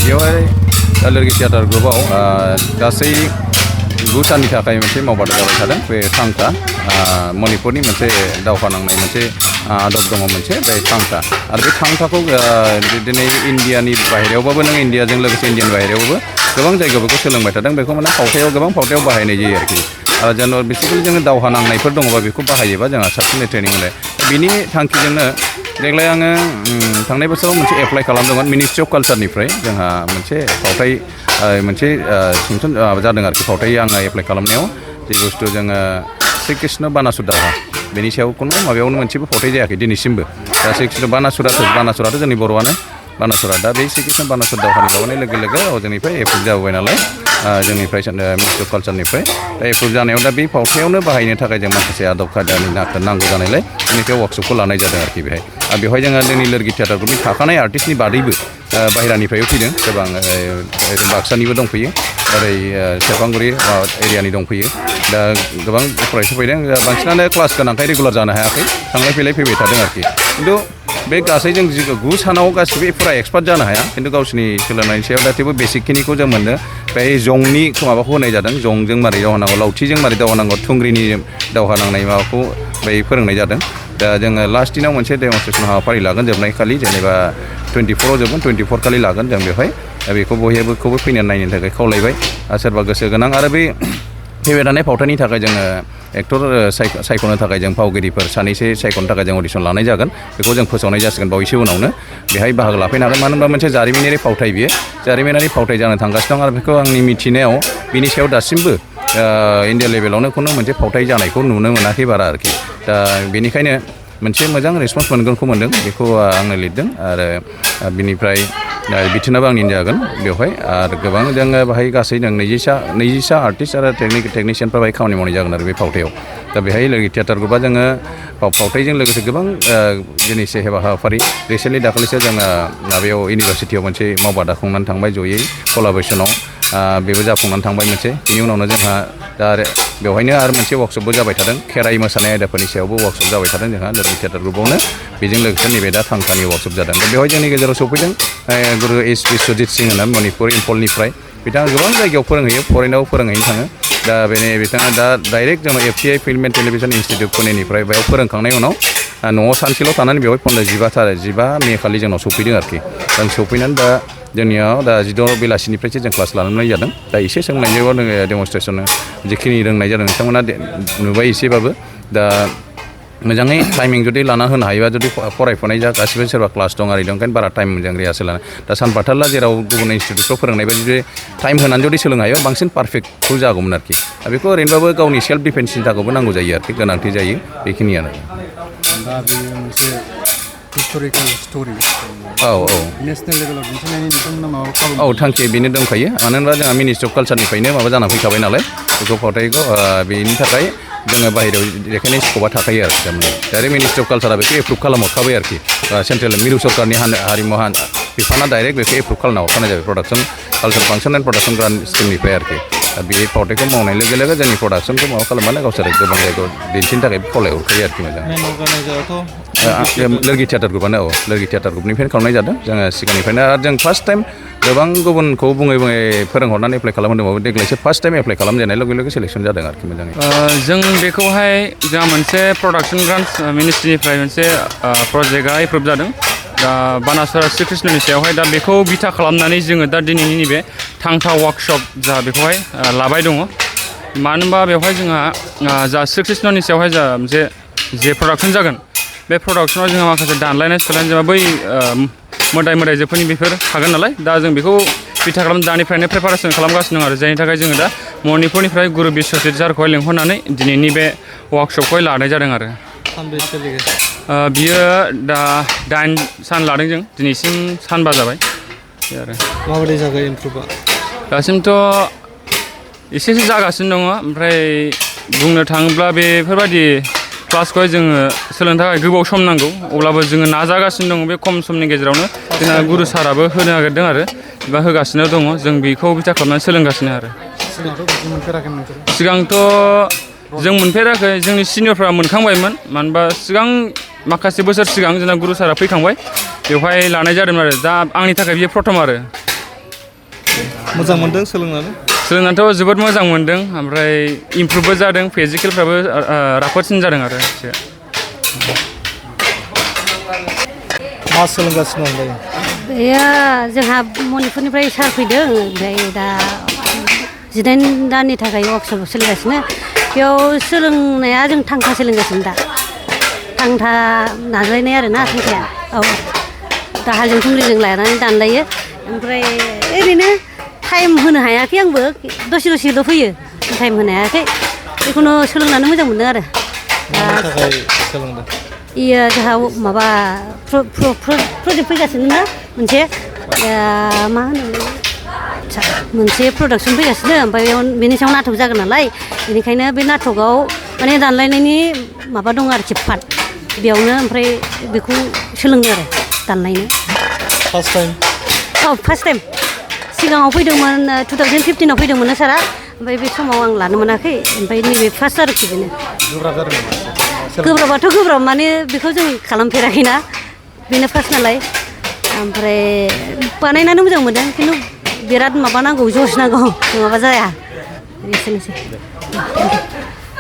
बेवहाय लोरगि थियाटार ग्रुपआव गासै 9 साननि थाखाय मोनसे मावबादा जाबाय थादों बे थांखा मणिपुरनि मोनसे दावहा नांनाय मोनसे आदब दङ मोनसे बे थांखा आरो बे थांखाखौ दिनै इन्डियानि बाहेरायावबाबो नों इन्डियाजों लोगोसे इन्डियानि बाहेरायावबो गोबां जायगायाव बेखौ सोलोंबाय थादों बेखौ माने गोबां फावथायाव बाहायनाय जायो आरोखि आरो जेन' बेसिकेलि जोङो दावहा नांनायफोर दङबा बेखौ बाहायोबा जोंहा साबसिन ट्रेनिं मोनो बिनि थांखिजोंनो देग्लाय आङो थांनाय बोसोराव मोनसे एप्लाइ खालामदोंमोन मिनिस्ट्रि अफ कालचारनिफ्राय जोंहा मोनसे फावथाय मोनसे सेंसन जादों आरोखि फावथाय आङो एप्लाइ खालामनायाव जे बुस्थु जोङो श्री कृष्ण बानासुर दावहा बेनि सायाव खुनु माबायावनो मोनसेबो फावथाय जायाखै दिनैसिमबो दा श्री कृष्ण बानासुराथ' जोंनि बर'आनो बानासुरा दा बे श्री कृष्ण बानासुर दावहानि माबानाय लोगो लोगो जोंनिफ्राय एप्रुभ जाबोबाय नालाय जोंनिफ्राय मिनिस्ट्रि अफ कालचारनिफ्राय दा एप्रुभ जानायाव दा बे फावथायावनो बाहायनो थाखाय जों माखासे आदब खायदानि नांगौ जानायलाय बेनिफ्राय वार्कशपखौ लानाय जादों आरोखि बेवहाय जोङो जोंनि लोरगि थियाटार ग्रुपनि थाखानाय आर्टिस्टनि बादैबो बाहेरानिफ्रायबो फैदों गोबां बाक्सानिबो दंफैयो ओरै सेरफांगुरि एरियानि दंफैयो दा गोबां फरायसा फैदों बांसिनानो क्लास गोनांखाय रेगुलार जानो हायाखै थांलाय फैलाय फैबाय थादों आरोखि खिन्थु बे गासै जों 9 सानाव गासिबो फुरा एक्सपार्ट जानो हाया खिन्थु गावसोरनि सोलोंनायनि सायाव दा थेवबो बेसिकखिनिखौ जों मोननो बे जंनि माबाखौ होनाय जादों जंजों मारै दावहा नांगौ लावथिजों मारै दावहा नांगौ थुंग्रिनि दावहा नांनाय माबाखौ बै फोरोंनाय जादों दा जोङो लास्ट दिनाव मोनसे डेमनस्ट्रेसन हाबाफारि लागोन जोबनाय खालि जेनेबा 24आव जोबगोन 24 खालि लागोन जों बेवहाय दा बेखौ बयबोखौबो फैनानै नायनो थाखाय खावलायबाय सोरबा गोसो गोनां आरो बे फैबाय थानाय फावथायनि थाखाय जोङो एक्टर सायख'नो थाखाय जों फावगिरिफोर सानैसो सायख'नो थाखाय जों अडिसन लानाय जागोन बेखौ जों फोसावनाय जासिगोन बावैसो उनावनो बेहाय बाहागो लाफैनो हागोन मानो होनबा मोनसे जारिमिनारि फावथाय बियो जारिमिनारि फावथाय जानो थांगासिनो दं आरो बेखौ आंनि मिथिनायाव बिनि सायाव दासिमबो इन्डिया लेभेलावनो खुनु मोनसे फावथाय जानायखौ नुनो मोनाखै बारा आरोखि दा बेनिखायनो मोनसे मोजां रेसपन्स मोनगोनखौ मोनदों बेखौ आंनो लिरदों आरो बिनिफ्राय बिथोनाबो आंनि जागोन बेवहाय आरो गोबां जोङो बाहाय गासै जों 20सा आर्टिस्ट आरो टेकनिशियानफ्रा बाहाय खामानि मावनाय जागोन आरो बे फावथायाव दा बेहाय लोगो थियाटार ग्रुपआ जोङो फावथायजों लोगोसे गोबां जिनिस हाबाफारि रिसेन्टलि दाखालिसो जोङो माबायाव इउनिभारसिटियाव मोनसे मावबादा खुंनानै थांबाय जयै कलाबरेसनाव बेबो जाफुंनानै थांबाय मोनसे बेनि उनावनो जोंहा दा बेवहायनो आरो मोनसे वार्कशपबो जाबाय थादों खेराइ मोसानाय आयदाफोरनि सायावबो वार्कशप जाबाय थादों जोंहा लोगो थियाटार ग्रुपआवनो बेजों लोगोसे नैबे दा थांखानि वार्कशप जादों दा बेवहाय जोंनि गेजेराव सफैदों गुरु एस बिश्वजित सिंह होनना मणिपुर इम्फलनिफ्राय बिथाङा गोबां जायगायाव फोरोंहैयो फरेनाव फोरोंहैनो थाङो दा बिथाङा दा डाइरेक्ट जोङो FTI film and television institute पुनेनिफ्राय बेयाव फोरोंखांनायनि उनाव न'आव सानसेल' थानानै बेवहाय 15 मे खालि जोंनाव सफैदों आरोखि जों सफैनानै दा जोंनियाव दा 16 बेलासिनिफ्रायसो जों क्लास लानाय जादों दा एसे सोलोंनायजों डेमनस्ट्रेसन जिखिनि रोंनाय जादों नोंथांमोना नुबाय एसेबाबो दा मोजाङै टाइमिं जुदि लाना होनो हायोबा जुदि फरायफुनाय जा गासिबो सोरबा क्लास दं आरि दं ओंखायनो बारा टाइम मोजां रिहार्सेल लानो दा सानफाथारला जेराव गुबुन इन्सटिटिउटफ्राव फोरोंनाय बायदि जुदि टाइम होनानै जुदि सोलोंनो हायोबा बांसिन पारफेक्टफुल जागौमोन आरोखि दा बेखौ ओरैनोबाबो गावनि सेल्फ डिफेन्सनि थाखायबो नांगौ जायो आरोखि गोनांथि जायो बेखिनियानो दा बेयो मोनसे हिस्टरिकेल स्ट'रि नेसनेल लेभेलाव दिन्थिनायनि नोंथांमोना माबा खालामो थांखि बेनो दंखायो मानो होनबा जोंहा मिनिस्ट्रि अफ कालचारनिफ्रायनो माबा जाना फैखाबाय नालाय बेखौ फावथायखौ बेनि थाखाय जोङो बाहेरायाव देखायनाय स्कपा थाखायो आरो थारमाने डाइरेक्ट मिनिस्ट्रि अफ कालचारा बेखौ एप्रुभ खालामहरखाबाय आरोखि सेन्ट्रेल मिरु सरकारनि हारिमु बिफाना डाइरेक्ट बेखौ एप्रुभ खालामना हरखानाय जाबाय प्रडाक्सन कालचार फांसन एन्ड प्रडाक्सन ग्रान्ट स्किमनिफ्राय आरोखि दा बे फावथायखौ मावनाय लोगो लोगो जोंनि प्रडाक्सनखौ माबा खालामबानो गावसोर गोबां जायगायाव दिन्थिनो थाखाय खावलायहरखायो आरोखि मोजां लोरगि थियाटार ग्रुपआनो लोरगि थियाटार ग्रुपनिफ्रायनो खालामनाय जादों जोङो सिगांनिफ्रायनो आरो जों फार्स्ट टाइम गोबां गुबुनखौ बुङै फोरोंहरनानै एप्लाइ खालामहोदोंबाबो देग्लायसो फार्स्ट टाइम एप्लाइ खालामजेननाय लोगो लोगो सेलेक्सन जादों आरोखि मोजाङै जों बेखौहाय जोंहा मोनसे प्रडाक्सन ग्रान्ट मिनिस्ट्रिनिफ्राय मोनसे प्रजेक्टआ एप्रुभ जादों दा बानासुरा श्री कृष्णनि सायावहाय दा बेखौ बिथा खालामनानै जोङो दा दिनैनि नैबे थांखा वार्कशप जा बेखौहाय लाबाय दङ मानो होनबा बेवहाय जोंहा जा श्री कृष्णनि सायावहाय जा मोनसे जे प्रडाक्सन जागोन बे प्रडाक्सनाव जोंहा माखासे दानलायनाय सोलायनाय जेनेबा बै मोदाय मोदायजोफोरनि बेफोर थागोन नालाय दा जों बेखौ बिथा खालामनानै दानिफ्रायनो प्रिपारेसन खालामगासिनो दं आरो जायनि थाखाय जोङो दा मणिपुरनिफ्राय गुरु बिश्वजित सारखौहाय लिंहरनानै दिनैनि बे वार्कशपखौहाय लानाय जादों आरो बियो दा 8 सान लादों जों दिनैसिम सानबा जाबाय आरो माबायदि जाबाय इमप्रुभआ दासिमथ' एसेसो जागासिनो दङ ओमफ्राय बुंनो थाङोब्ला बेफोरबायदि क्लासखौहाय जोङो सोलोंनो थाखाय गोबाव सम नांगौ अब्लाबो जोङो नाजागासिनो दङ बे खम समनि गेजेरावनो जोंना गुरु साराबो होनो नागिरदों आरो एबा होगासिनो दङ जों बेखौ बिथा खालामनानै सोलोंगासिनो आरो सिगांथ' जों मोनफेराखै जोंनि सिनियरफ्रा मोनखांबायमोन मानो होनबा सिगां माखासे बोसोर सिगां जोंना गुरु सारा फैखांबाय बेवहाय लानाय जादोंमोन आरो दा आंनि थाखाय बियो प्रथम आरो मोजां मोनदों सोलोंनानै? सोलोंनानैथ' जोबोद मोजां मोनदों ओमफ्राय इमप्रुभबो जादों फिजिकेलफ्राबो राफोदसिन जादों आरो एसे। मा सोलोंगासिनो दं दायो? बेयो जोंहा मणिपुरनिफ्राय सार फैदों ओमफ्राय दा 19 दाननि थाखाय वार्कशप सोलिगासिनो बेयाव सोलोंनाया जों थांखा सोलोंगासिनो दा थांथा नाजानाय आरोना थांखाया औ दाहालजों थुंग्रिजों लानानै दानलायो ओमफ्राय ओरैनो टाइम होनो हायाखै आंबो दसे दसेल' फैयो टाइम होनो हायाखै बेखौनो सोलोंनानै मोजां मोनदों आरो मानि थाखाय सोलोंदों? इयो जोंहा माबा प्रजेक्ट फैगासिनो ना मोनसे मा होनो मोनसे प्रडाक्सन फैगासिनो ओमफ्राय बेनि सायाव नाटक जागोन नालाय बेनिखायनो बे नाटकआव माने दानलायनायनि माबा दं आरोखि पार्ट बेयावनो ओमफ्राय बेखौ सोलोंदों आरो दानलायनो। First time? औ फार्स्ट टाइम सिगाङाव फैदोंमोन 2015आव फैदोंमोन ना सारा ओमफ्राय बे समाव आं लानो मोनाखै ओमफ्राय नैबे फार्स्ट आरोखि बेनो। गोब्राब जादों नामा? गोब्राबाथ' गोब्राब माने बेखौ जों खालामफेराखैना बेनो फार्स्ट नालाय ओमफ्राय बानायनानै मोजां मोनदों खिन्थु बिराद माबा नांगौ जस नांगौ नङाबा जाया एसेनोसै।